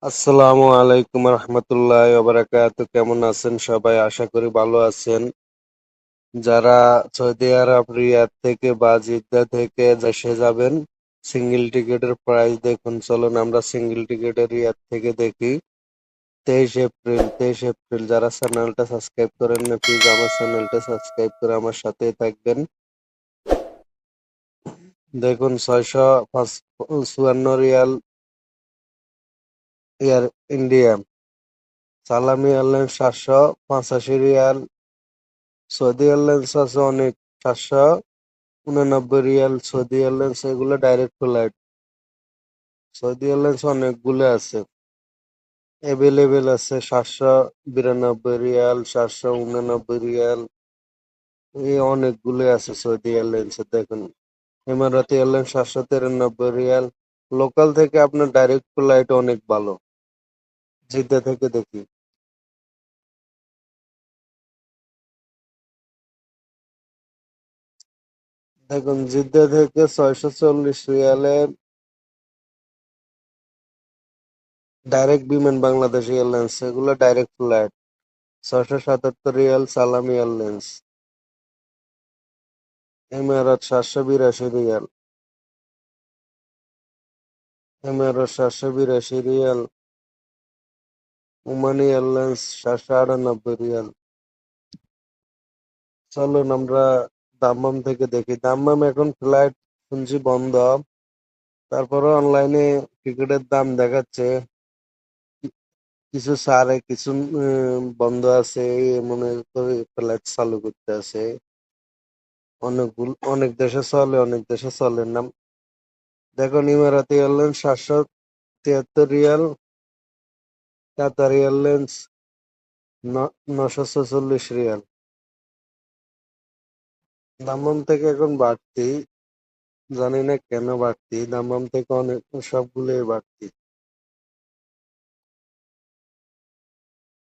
আসসালামু আলাইকুম রহমতুল্লাহ ওবারাকাতু। কেমন আছেন সবাই? আশা করি ভালো আছেন। যারা সৌদি আরব রিয়াদ থেকে বা জিদ্দা থেকে দেশে যাবেন, সিঙ্গেল টিকিটের প্রাইস দেখুন। চলুন আমরা সিঙ্গেল টিকিটের রিয়াদ থেকে দেখি। 23 এপ্রিল যারা চ্যানেলটা সাবস্ক্রাইব করেন না, প্লিজ আমার চ্যানেলটা সাবস্ক্রাইব করে আমার সাথেই থাকবেন। দেখুন 654 রিয়াল এয়ার ইন্ডিয়া। সালামি এয়ারলাইন্স 785 রিয়াল। সৌদি এয়ারলাইন্স আছে অনেক, 789 রিয়াল। সৌদি এয়ারলাইন্স এগুলো ডাইরেক্ট ফ্লাইট। সৌদি এয়ারলাইন্স অনেকগুলো আছে, অ্যাভেলেবেল আছে। 792 রিয়াল, 789 রিয়াল, এই অনেকগুলো আছে সৌদি এয়ারলাইন্স। দেখুন এমারাতি এয়ারলাইন্স 793 রিয়াল। লোকাল থেকে আপনার ডাইরেক্ট ফ্লাইট অনেক ভালো। জিদ্দা থেকে দেখি। দেখুন জিদ্দা থেকে 640 রিয়ালের ডাইরেক্ট বিমান বাংলাদেশ এয়ারলাইন্স, এগুলো ডাইরেক্ট ফ্লাইট। 677 রিয়াল সালাম airlines. Emirates 782 Real. Emirates 782 Real. Omani airlines 798 Real. চলুন আমরা দাম্মাম থেকে দেখি। দাম্মাম এখন ফ্লাইট শুনছি বন্ধ, তারপরে অনলাইনে টিকিটের দাম দেখাচ্ছে কিছু ছাড়ে, কিছু বন্ধ আছে। এই মনে করে ফ্লাইট চালু করতে আছে। অনেক দেশে চলে, অনেক দেশে চলে না। দেখুন ইমারাতি এয়ারলাইন্স 773 রিয়াল। কাতার এয়ারলাইন্স 946 রিয়াল। দাম্মাম থেকে এখন বাড়তি, জানি না কেন বাড়তি। দাম্মাম থেকে অনেক, সবগুলোই বাড়তি।